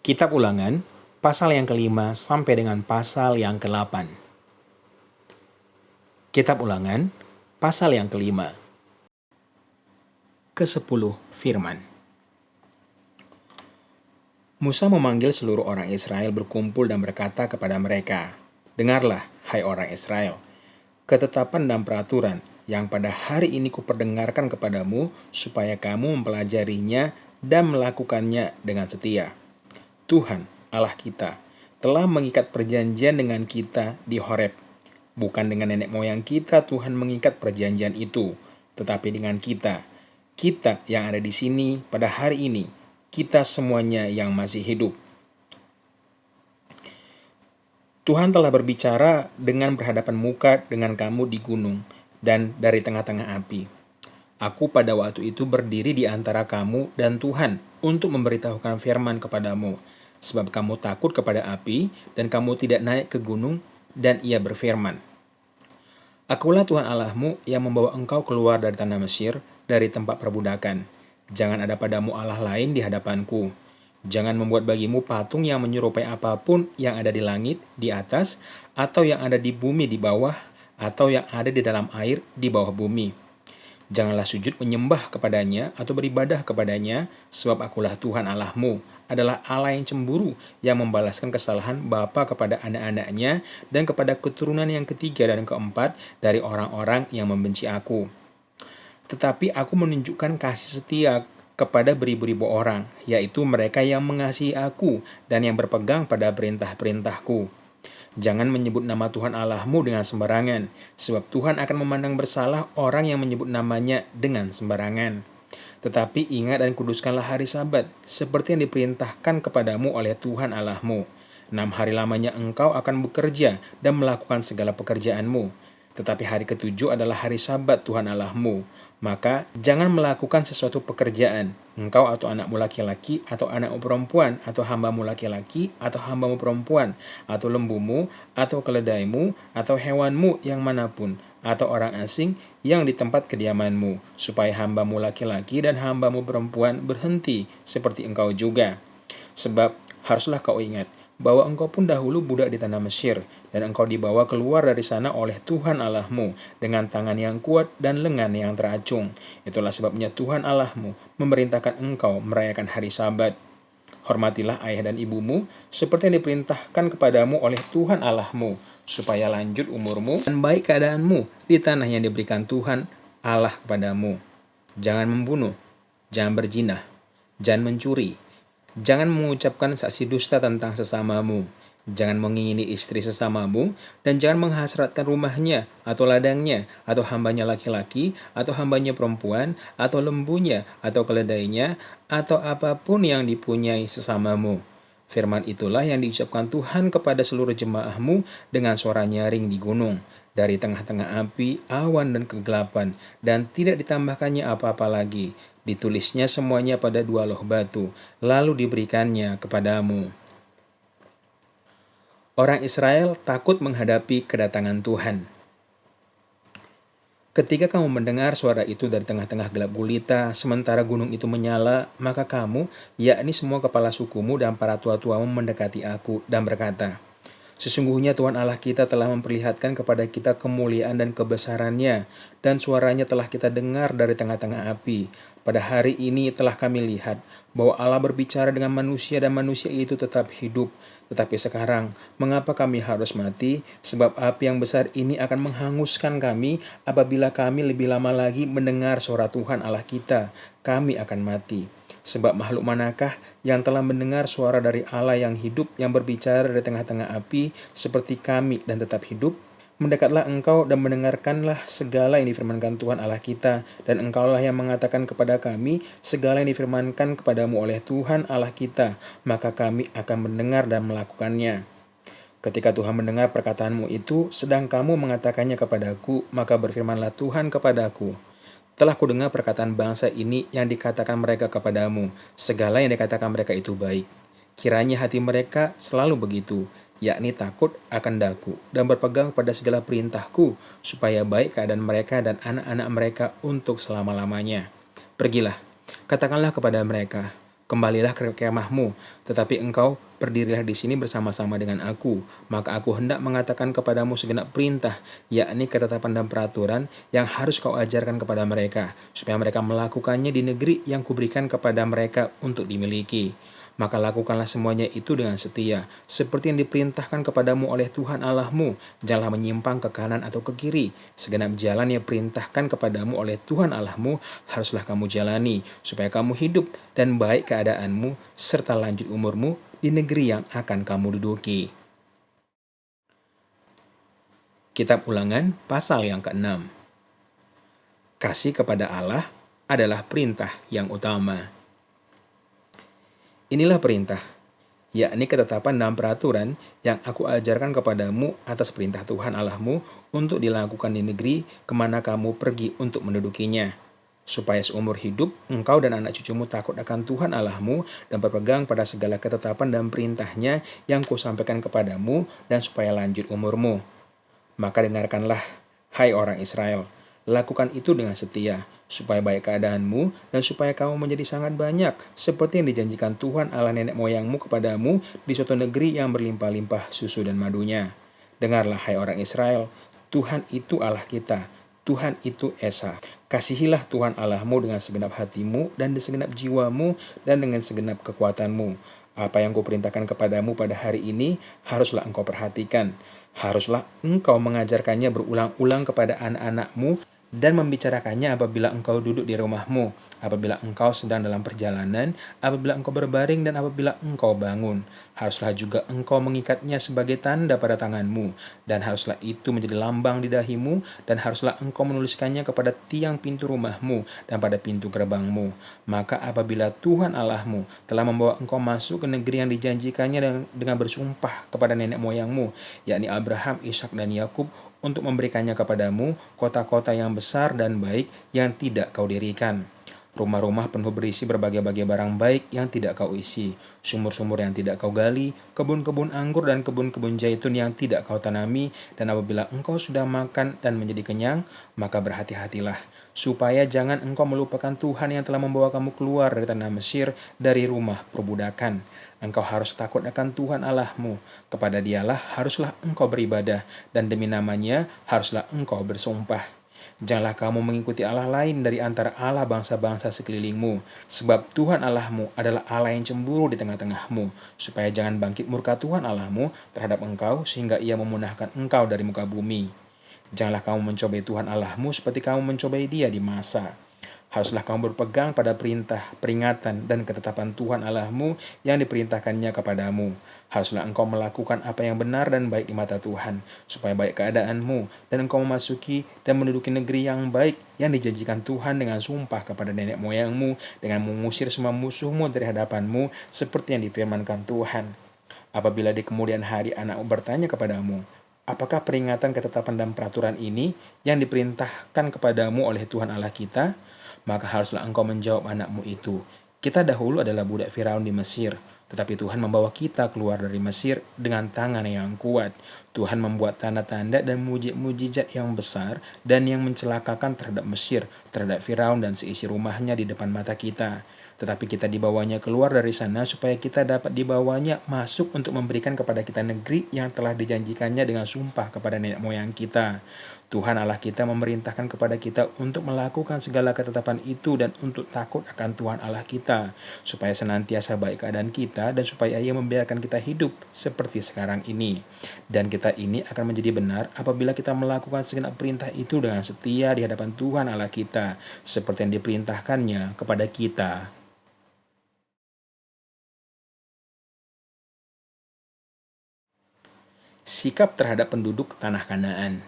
Kitab Ulangan, pasal yang kelima sampai dengan pasal yang ke-8. Kitab Ulangan, pasal yang kelima. Ke-10 firman. Musa memanggil seluruh orang Israel berkumpul dan berkata kepada mereka, "Dengarlah, hai orang Israel, ketetapan dan peraturan yang pada hari ini kuperdengarkan kepadamu, supaya kamu mempelajarinya dan melakukannya dengan setia. Tuhan, Allah kita, telah mengikat perjanjian dengan kita di Horeb. Bukan dengan nenek moyang kita Tuhan mengikat perjanjian itu, tetapi dengan kita. Kita yang ada di sini pada hari ini, kita semuanya yang masih hidup. Tuhan telah berbicara dengan berhadapan muka dengan kamu di gunung dan dari tengah-tengah api. Aku pada waktu itu berdiri di antara kamu dan Tuhan untuk memberitahukan firman kepadamu, sebab kamu takut kepada api dan kamu tidak naik ke gunung, dan ia berfirman, Akulah Tuhan Allahmu yang membawa engkau keluar dari tanah Mesir, dari tempat perbudakan. Jangan ada padamu Allah lain di hadapanku. Jangan membuat bagimu patung yang menyerupai apapun yang ada di langit, di atas, atau yang ada di bumi di bawah, atau yang ada di dalam air di bawah bumi. Janganlah sujud menyembah kepadanya atau beribadah kepadanya, sebab akulah Tuhan Allahmu, adalah Allah yang cemburu, yang membalaskan kesalahan bapa kepada anak-anaknya dan kepada keturunan yang ketiga dan keempat dari orang-orang yang membenci aku. Tetapi aku menunjukkan kasih setia kepada beribu-ribu orang, yaitu mereka yang mengasihi aku dan yang berpegang pada perintah-perintahku. Jangan menyebut nama Tuhan Allahmu dengan sembarangan, sebab Tuhan akan memandang bersalah orang yang menyebut namanya dengan sembarangan. Tetapi ingat dan kuduskanlah hari Sabat, seperti yang diperintahkan kepadamu oleh Tuhan Allahmu. 6 hari lamanya engkau akan bekerja dan melakukan segala pekerjaanmu. Tetapi hari ketujuh adalah hari Sabat Tuhan Allahmu. Maka jangan melakukan sesuatu pekerjaan, engkau atau anakmu laki-laki, atau anakmu perempuan, atau hambamu laki-laki, atau hambamu perempuan, atau lembumu, atau keledaimu, atau hewanmu yang manapun, atau orang asing yang di tempat kediamanmu, supaya hambamu laki-laki dan hambamu perempuan berhenti seperti engkau juga. Sebab haruslah kau ingat bahwa engkau pun dahulu budak di tanah Mesir, dan engkau dibawa keluar dari sana oleh Tuhan Allahmu dengan tangan yang kuat dan lengan yang teracung. Itulah sebabnya Tuhan Allahmu memerintahkan engkau merayakan hari Sabat. Hormatilah ayah dan ibumu, seperti yang diperintahkan kepadamu oleh Tuhan Allahmu, supaya lanjut umurmu dan baik keadaanmu di tanah yang diberikan Tuhan Allah kepadamu. Jangan membunuh, jangan berzina, jangan mencuri, jangan mengucapkan saksi dusta tentang sesamamu, jangan mengingini istri sesamamu, dan jangan menghasratkan rumahnya, atau ladangnya, atau hambanya laki-laki, atau hambanya perempuan, atau lembunya, atau keledainya, atau apapun yang dipunyai sesamamu. Firman itulah yang diucapkan Tuhan kepada seluruh jemaahmu dengan suara nyaring di gunung, dari tengah-tengah api, awan, dan kegelapan, dan tidak ditambahkannya apa-apa lagi. Ditulisnya semuanya pada 2 loh batu, lalu diberikannya kepadamu. Orang Israel takut menghadapi kedatangan Tuhan. Ketika kamu mendengar suara itu dari tengah-tengah gelap gulita, sementara gunung itu menyala, maka kamu, yakni semua kepala sukumu dan para tua-tuamu mendekati aku dan berkata, Sesungguhnya Tuhan Allah kita telah memperlihatkan kepada kita kemuliaan dan kebesarannya, dan suaranya telah kita dengar dari tengah-tengah api. Pada hari ini telah kami lihat bahwa Allah berbicara dengan manusia dan manusia itu tetap hidup. Tetapi sekarang, mengapa kami harus mati? Sebab api yang besar ini akan menghanguskan kami apabila kami lebih lama lagi mendengar suara Tuhan Allah kita. Kami akan mati. Sebab makhluk manakah yang telah mendengar suara dari Allah yang hidup, yang berbicara dari tengah-tengah api seperti kami dan tetap hidup? Mendekatlah engkau dan mendengarkanlah segala yang difirmankan Tuhan Allah kita, dan engkaulah yang mengatakan kepada kami segala yang difirmankan kepadamu oleh Tuhan Allah kita, maka kami akan mendengar dan melakukannya. Ketika Tuhan mendengar perkataanmu itu, sedang kamu mengatakannya kepadaku, maka berfirmanlah Tuhan kepadaku, telah kudengar perkataan bangsa ini yang dikatakan mereka kepadamu, segala yang dikatakan mereka itu baik. Kiranya hati mereka selalu begitu, yakni takut akan daku, dan berpegang pada segala perintahku, supaya baik keadaan mereka dan anak-anak mereka untuk selama-lamanya. Pergilah, katakanlah kepada mereka, Kembalilah ke kemahmu, tetapi engkau berdirilah di sini bersama-sama dengan aku. Maka aku hendak mengatakan kepadamu segenap perintah, yakni ketetapan dan peraturan yang harus kau ajarkan kepada mereka, supaya mereka melakukannya di negeri yang kuberikan kepada mereka untuk dimiliki. Maka lakukanlah semuanya itu dengan setia, seperti yang diperintahkan kepadamu oleh Tuhan Allahmu. Janganlah menyimpang ke kanan atau ke kiri. Segenap jalan yang perintahkan kepadamu oleh Tuhan Allahmu haruslah kamu jalani, supaya kamu hidup dan baik keadaanmu, serta lanjut umurmu di negeri yang akan kamu duduki. Kitab Ulangan pasal yang ke-6. Kasih kepada Allah adalah perintah yang utama. Inilah perintah, yakni ketetapan dan peraturan yang aku ajarkan kepadamu atas perintah Tuhan Allahmu untuk dilakukan di negeri kemana kamu pergi untuk mendudukinya, supaya seumur hidup engkau dan anak cucumu takut akan Tuhan Allahmu dan berpegang pada segala ketetapan dan perintahnya yang kusampaikan kepadamu, dan supaya lanjut umurmu. Maka dengarkanlah, hai orang Israel, lakukan itu dengan setia, supaya baik keadaanmu dan supaya kamu menjadi sangat banyak, seperti yang dijanjikan Tuhan Allah nenek moyangmu kepadamu di suatu negeri yang berlimpah-limpah susu dan madunya. Dengarlah, hai orang Israel, Tuhan itu Allah kita, Tuhan itu Esa. Kasihilah Tuhan Allahmu dengan segenap hatimu dan dengan segenap jiwamu dan dengan segenap kekuatanmu. Apa yang kuperintahkan kepadamu pada hari ini haruslah engkau perhatikan. Haruslah engkau mengajarkannya berulang-ulang kepada anak-anakmu dan membicarakannya apabila engkau duduk di rumahmu, apabila engkau sedang dalam perjalanan, apabila engkau berbaring, dan apabila engkau bangun. Haruslah juga engkau mengikatnya sebagai tanda pada tanganmu, dan haruslah itu menjadi lambang di dahimu, dan haruslah engkau menuliskannya kepada tiang pintu rumahmu dan pada pintu gerbangmu. Maka apabila Tuhan Allahmu telah membawa engkau masuk ke negeri yang dijanjikannya dengan bersumpah kepada nenek moyangmu, yakni Abraham, Ishak, dan Yakub, untuk memberikannya kepadamu kota-kota yang besar dan baik yang tidak kau dirikan. Rumah-rumah penuh berisi berbagai-bagai barang baik yang tidak kau isi, sumur-sumur yang tidak kau gali, kebun-kebun anggur dan kebun-kebun zaitun yang tidak kau tanami, dan apabila engkau sudah makan dan menjadi kenyang, maka berhati-hatilah, supaya jangan engkau melupakan Tuhan yang telah membawa kamu keluar dari tanah Mesir, dari rumah perbudakan. Engkau harus takut akan Tuhan Allahmu, kepada Dialah haruslah engkau beribadah, dan demi namanya haruslah engkau bersumpah. Janganlah kamu mengikuti Allah lain dari antara Allah bangsa-bangsa sekelilingmu, sebab Tuhan Allahmu adalah Allah yang cemburu di tengah-tengahmu, supaya jangan bangkit murka Tuhan Allahmu terhadap engkau, sehingga ia memunahkan engkau dari muka bumi. Janganlah kamu mencobai Tuhan Allahmu seperti kamu mencobai Dia di Masa. Haruslah kamu berpegang pada perintah, peringatan, dan ketetapan Tuhan Allahmu yang diperintahkannya kepadamu. Haruslah engkau melakukan apa yang benar dan baik di mata Tuhan, supaya baik keadaanmu, dan engkau memasuki dan menduduki negeri yang baik yang dijanjikan Tuhan dengan sumpah kepada nenek moyangmu, dengan mengusir semua musuhmu dari hadapanmu, seperti yang difirmankan Tuhan. Apabila di kemudian hari anakmu bertanya kepadamu, apakah peringatan, ketetapan, dan peraturan ini yang diperintahkan kepadamu oleh Tuhan Allah kita? Maka haruslah engkau menjawab anakmu itu, kita dahulu adalah budak Firaun di Mesir, tetapi Tuhan membawa kita keluar dari Mesir dengan tangan yang kuat. Tuhan membuat tanda-tanda dan mujizat yang besar dan yang mencelakakan terhadap Mesir, terhadap Firaun dan seisi rumahnya di depan mata kita. Tetapi kita dibawanya keluar dari sana supaya kita dapat dibawanya masuk untuk memberikan kepada kita negeri yang telah dijanjikannya dengan sumpah kepada nenek moyang kita. Tuhan Allah kita memerintahkan kepada kita untuk melakukan segala ketetapan itu dan untuk takut akan Tuhan Allah kita, supaya senantiasa baik keadaan kita dan supaya Ia membiarkan kita hidup seperti sekarang ini. Dan kita ini akan menjadi benar apabila kita melakukan segenap perintah itu dengan setia di hadapan Tuhan Allah kita, seperti yang diperintahkannya kepada kita. Sikap terhadap penduduk tanah Kanaan.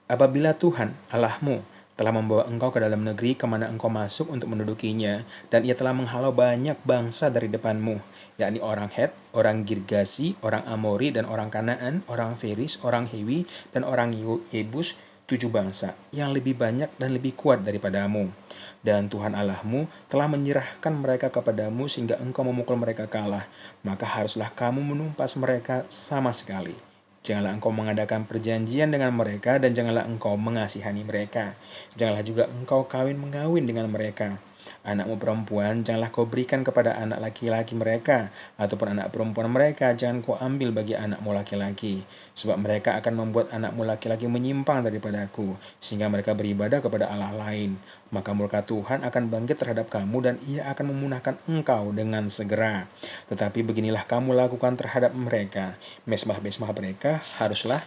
Apabila Tuhan Allahmu telah membawa engkau ke dalam negeri kemana engkau masuk untuk mendudukinya, dan Ia telah menghalau banyak bangsa dari depanmu, yakni orang Het, orang Girgasi, orang Amori, dan orang Kanaan, orang Feris, orang Hewi, dan orang Yebus, 7 bangsa yang lebih banyak dan lebih kuat daripadamu. Dan Tuhan Allahmu telah menyerahkan mereka kepadamu sehingga engkau memukul mereka kalah, maka haruslah kamu menumpas mereka sama sekali. Janganlah engkau mengadakan perjanjian dengan mereka, dan janganlah engkau mengasihani mereka. Janganlah juga engkau kawin-mengawin dengan mereka. Anakmu perempuan janganlah kau berikan kepada anak laki-laki mereka, ataupun anak perempuan mereka jangan kau ambil bagi anakmu laki-laki. Sebab mereka akan membuat anakmu laki-laki menyimpang daripadaku, sehingga mereka beribadah kepada Allah lain. Maka murka Tuhan akan bangkit terhadap kamu dan ia akan memunahkan engkau dengan segera. Tetapi beginilah kamu lakukan terhadap mereka. Mesbah-mesbah mereka haruslah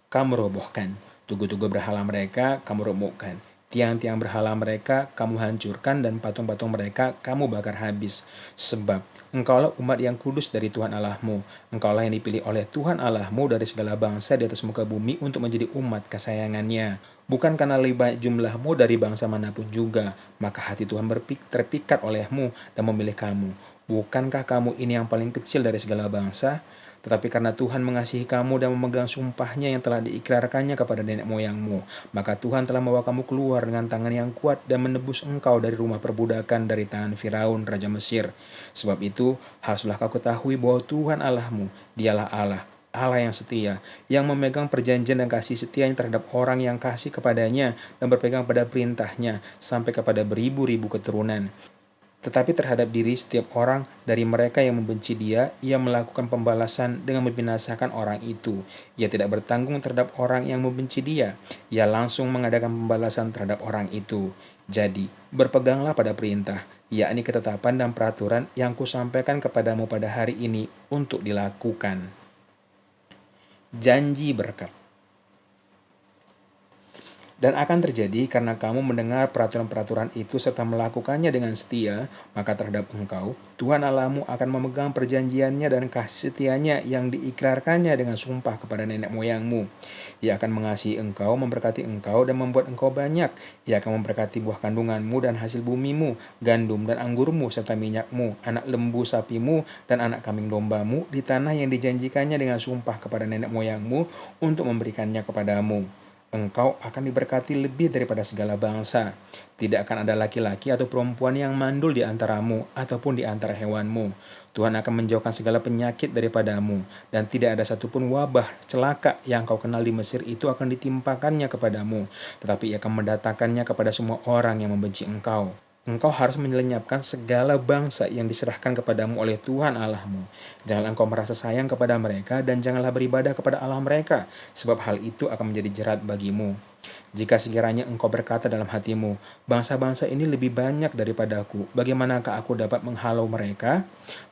kamu robohkan. Tugu-tugu berhala mereka kamu remukkan. Tiang-tiang berhala mereka kamu hancurkan dan patung-patung mereka kamu bakar habis. Sebab engkaulah umat yang kudus dari Tuhan Allahmu. Engkaulah yang dipilih oleh Tuhan Allahmu dari segala bangsa di atas muka bumi untuk menjadi umat kesayangannya. Bukan karena lebih banyak jumlahmu dari bangsa manapun juga, maka hati Tuhan terpikat olehmu dan memilih kamu. Bukankah kamu ini yang paling kecil dari segala bangsa? Tetapi karena Tuhan mengasihi kamu dan memegang sumpahnya yang telah diikrarkannya kepada nenek moyangmu, maka Tuhan telah membawa kamu keluar dengan tangan yang kuat dan menebus engkau dari rumah perbudakan dari tangan Firaun, Raja Mesir. Sebab itu, haruslah kau ketahui bahwa Tuhan Allahmu, dialah Allah, Allah yang setia, yang memegang perjanjian dan kasih setianya terhadap orang yang kasih kepadanya dan berpegang pada perintahnya sampai kepada beribu-ribu keturunan. Tetapi terhadap diri setiap orang dari mereka yang membenci dia, ia melakukan pembalasan dengan membinasakan orang itu. Ia tidak bertanggung terhadap orang yang membenci dia. Ia langsung mengadakan pembalasan terhadap orang itu. Jadi, berpeganglah pada perintah, yakni ketetapan dan peraturan yang kusampaikan kepadamu pada hari ini untuk dilakukan. Janji berkat. Dan akan terjadi karena kamu mendengar peraturan-peraturan itu serta melakukannya dengan setia, maka terhadap engkau, Tuhan Allahmu akan memegang perjanjiannya dan kasih setianya yang diikrarkannya dengan sumpah kepada nenek moyangmu. Ia akan mengasihi engkau, memberkati engkau, dan membuat engkau banyak. Ia akan memberkati buah kandunganmu dan hasil bumimu, gandum dan anggurmu, serta minyakmu, anak lembu sapimu, dan anak kambing dombamu di tanah yang dijanjikannya dengan sumpah kepada nenek moyangmu untuk memberikannya kepadamu. Engkau akan diberkati lebih daripada segala bangsa. Tidak akan ada laki-laki atau perempuan yang mandul di antaramu ataupun di antara hewanmu. Tuhan akan menjauhkan segala penyakit daripadamu, dan tidak ada satupun wabah celaka yang kau kenal di Mesir itu akan ditimpakannya kepadamu, tetapi ia akan mendatangkannya kepada semua orang yang membenci engkau. Engkau harus menyelenyapkan segala bangsa yang diserahkan kepadamu oleh Tuhan Allahmu. Janganlah engkau merasa sayang kepada mereka dan janganlah beribadah kepada Allah mereka, sebab hal itu akan menjadi jerat bagimu. Jika sekiranya engkau berkata dalam hatimu, bangsa-bangsa ini lebih banyak daripadaku, bagaimanakah aku dapat menghalau mereka?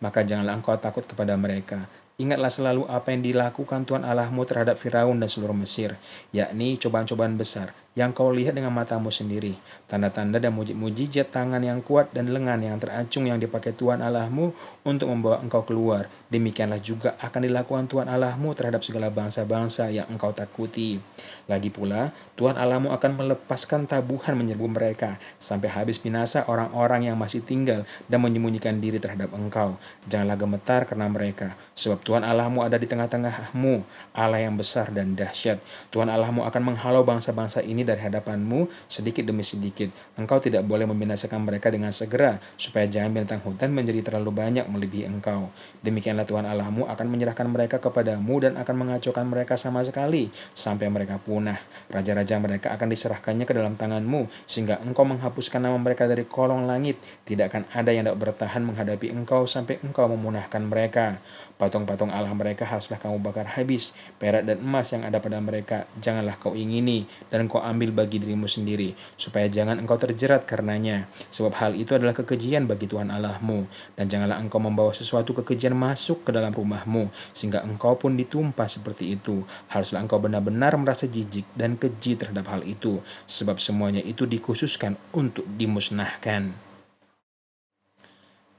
Maka janganlah engkau takut kepada mereka. Ingatlah selalu apa yang dilakukan Tuhan Allahmu terhadap Firaun dan seluruh Mesir, yakni cobaan-cobaan besar yang kau lihat dengan matamu sendiri, tanda-tanda dan mujizat tangan yang kuat dan lengan yang teracung yang dipakai Tuhan Allahmu untuk membawa engkau keluar. Demikianlah juga akan dilakukan Tuhan Allahmu terhadap segala bangsa-bangsa yang engkau takuti. Lagi pula, Tuhan Allahmu akan melepaskan tabuhan menyerbu mereka, sampai habis binasa orang-orang yang masih tinggal dan menyembunyikan diri terhadap engkau. Janganlah gemetar karena mereka, sebab Tuhan Allahmu ada di tengah-tengahmu, Allah yang besar dan dahsyat. Tuhan Allahmu akan menghalau bangsa-bangsa ini dari hadapanmu sedikit demi sedikit. Engkau tidak boleh membinasakan mereka dengan segera, supaya jangan binatang hutan menjadi terlalu banyak melebihi engkau. Demikianlah Tuhan Allahmu akan menyerahkan mereka kepadamu dan akan mengacaukan mereka sama sekali, sampai mereka punah. Raja-raja mereka akan diserahkannya ke dalam tanganmu, sehingga engkau menghapuskan nama mereka dari kolong langit. Tidak akan ada yang dapat bertahan menghadapi engkau sampai engkau memunahkan mereka. Patung-patung Allah mereka haruslah kamu bakar habis. Perak dan emas yang ada pada mereka janganlah kau ingini, dan kau ambil bagi dirimu sendiri, supaya jangan engkau terjerat karenanya. Sebab hal itu adalah kekejian bagi Tuhan Allahmu. Dan janganlah engkau membawa sesuatu kekejian masuk ke dalam rumahmu, sehingga engkau pun ditumpah seperti itu. Haruslah engkau benar-benar merasa jijik dan keji terhadap hal itu, sebab semuanya itu dikhususkan untuk dimusnahkan.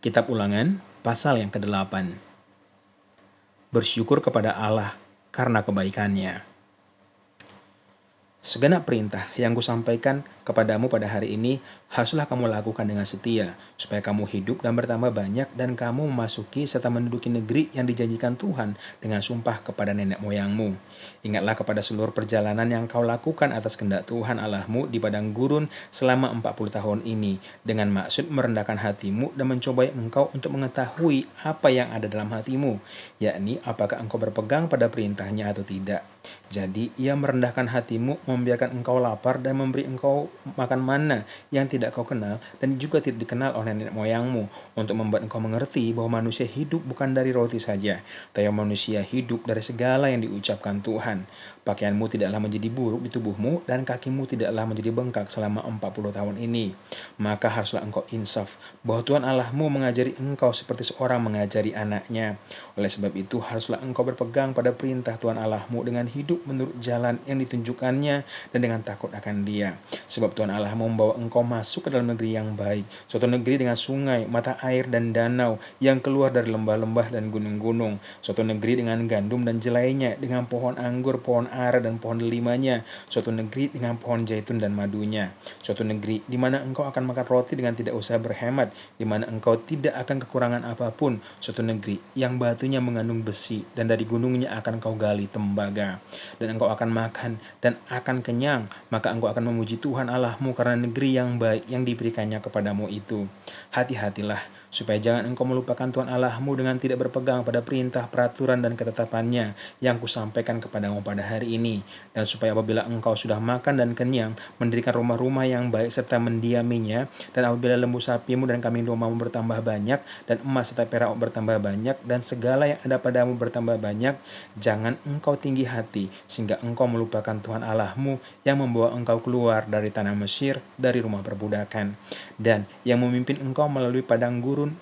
Kitab Ulangan, pasal yang ke-8. Bersyukur kepada Allah karena kebaikannya. Segenap perintah yang kusampaikan kepadamu pada hari ini haruslah kamu lakukan dengan setia, supaya kamu hidup dan bertambah banyak dan kamu memasuki serta menduduki negeri yang dijanjikan Tuhan dengan sumpah kepada nenek moyangmu. Ingatlah kepada seluruh perjalanan yang kau lakukan atas kehendak Tuhan Allahmu di padang gurun selama 40 tahun ini, dengan maksud merendahkan hatimu dan mencobai engkau untuk mengetahui apa yang ada dalam hatimu, yakni apakah engkau berpegang pada perintahnya atau tidak. Jadi ia merendahkan hatimu, membiarkan engkau lapar dan memberi engkau makan mana yang tidak kau kenal dan juga tidak dikenal oleh nenek moyangmu, untuk membuat engkau mengerti bahwa manusia hidup bukan dari roti saja, tapi manusia hidup dari segala yang diucapkan Tuhan. Pakaianmu tidaklah menjadi buruk di tubuhmu, dan kakimu tidaklah menjadi bengkak selama 40 tahun ini. Maka haruslah engkau insaf, bahwa Tuhan Allahmu mengajari engkau seperti seorang mengajari anaknya. Oleh sebab itu, haruslah engkau berpegang pada perintah Tuhan Allahmu dengan hidup menurut jalan yang ditunjukkannya dan dengan takut akan Dia. Sebab Tuhan Allahmu membawa engkau masuk ke dalam negeri yang baik, suatu negeri dengan sungai, mata air, dan danau yang keluar dari lembah-lembah dan gunung-gunung, suatu negeri dengan gandum dan jelainya, dengan pohon anggur, pohon ara, dan pohon delimanya, suatu negeri dengan pohon zaitun dan madunya, suatu negeri di mana engkau akan makan roti dengan tidak usah berhemat, di mana engkau tidak akan kekurangan apapun, suatu negeri yang batunya mengandung besi, dan dari gunungnya akan kau gali tembaga, dan engkau akan makan dan akan kenyang, maka engkau akan memuji Tuhan Allahmu karena negeri yang baik yang diberikannya kepadamu itu. Hati-hatilah, supaya jangan engkau melupakan Tuhan Allahmu dengan tidak berpegang pada perintah, peraturan, dan ketetapannya yang kusampaikan kepadamu pada hari ini, dan supaya apabila engkau sudah makan dan kenyang, mendirikan rumah-rumah yang baik serta mendiaminya, dan apabila lembu sapimu dan kambing dombamu bertambah banyak, dan emas serta perak bertambah banyak, dan segala yang ada padamu bertambah banyak, jangan engkau tinggi hati, sehingga engkau melupakan Tuhan Allahmu yang membawa engkau keluar dari tanah Mesir, dari rumah perbudakan, dan yang memimpin engkau melalui padang gurun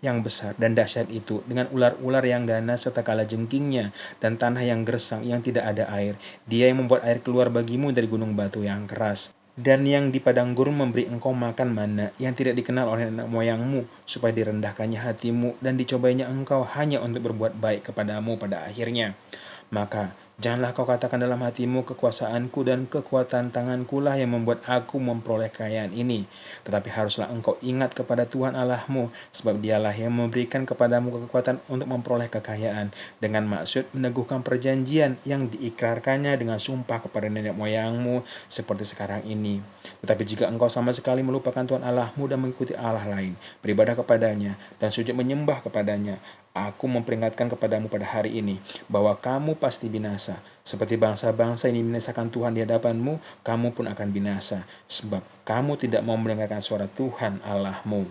yang besar dan dahsyat itu, dengan ular-ular yang ganas serta kalajengkingnya, dan tanah yang gersang yang tidak ada air. Dia yang membuat air keluar bagimu dari gunung batu yang keras, dan yang di padang gurun memberi engkau makan mana yang tidak dikenal oleh nenek moyangmu, supaya direndahkannya hatimu dan dicobainya engkau hanya untuk berbuat baik kepadamu pada akhirnya. Maka janganlah kau katakan dalam hatimu, kekuasaanku dan kekuatan tanganku lah yang membuat aku memperoleh kekayaan ini. Tetapi haruslah engkau ingat kepada Tuhan Allahmu, sebab Dialah yang memberikan kepadamu kekuatan untuk memperoleh kekayaan, dengan maksud meneguhkan perjanjian yang diikrarkannya dengan sumpah kepada nenek moyangmu, seperti sekarang ini. Tetapi jika engkau sama sekali melupakan Tuhan Allahmu dan mengikuti Allah lain, beribadah kepadanya, dan sujud menyembah kepadanya, aku memperingatkan kepadamu pada hari ini, bahwa kamu pasti binasa. Seperti bangsa-bangsa yang dibinasakan Tuhan di hadapanmu, kamu pun akan binasa, sebab kamu tidak mau mendengarkan suara Tuhan Allahmu.